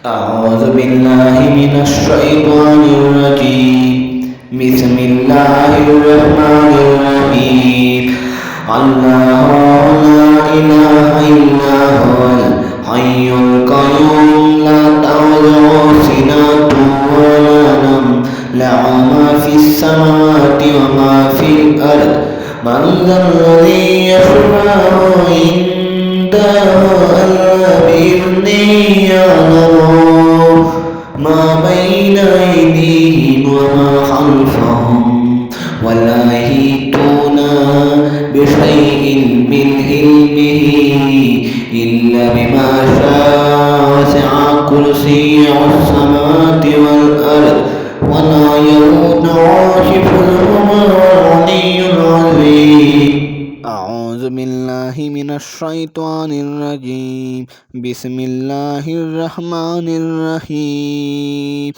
أعوذ بالله من الشيطان الرجيم بسم الله الرحمن الرحيم الله لا إله إلا هو الحي القيوم لا تأخذه سنة ولا نوم له ما في السماوات وما في الأرض من ذا الذي يشفع عنده إلا بإذنه يعلم ما بين أيديهم وما خلفهم ولا يحيطون بشيء من علمه إلا بما شاء وسع كرسيه السماوات والأرض ولا يؤوده حفظهما والعلي العظيم. أعوذ بالله من الشيطان الرجيم بسم الله الرحمن الرحيم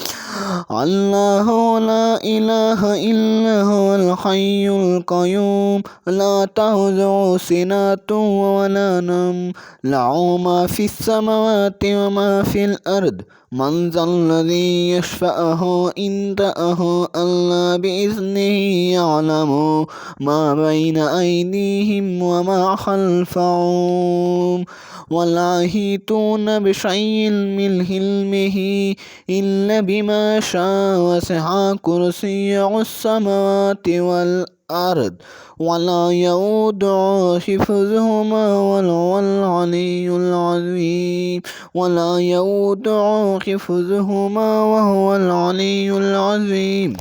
الله لا إله إلا هو الحي القيوم لا تأخذه سنة ولا نوم له ما في السماوات وما في الأرض من ذا الذي يشفعه عنده إلا بإذنه يعلم ما بين أيديهم وما خلفهم ولا يحيطون بشيء من علمه إلا بما شاء وسع كرسيه السماوات والأرض ولا يؤوده حفظهما وهو العلي العظيم ولا يؤوده حفظهما وهو العلي العظيم.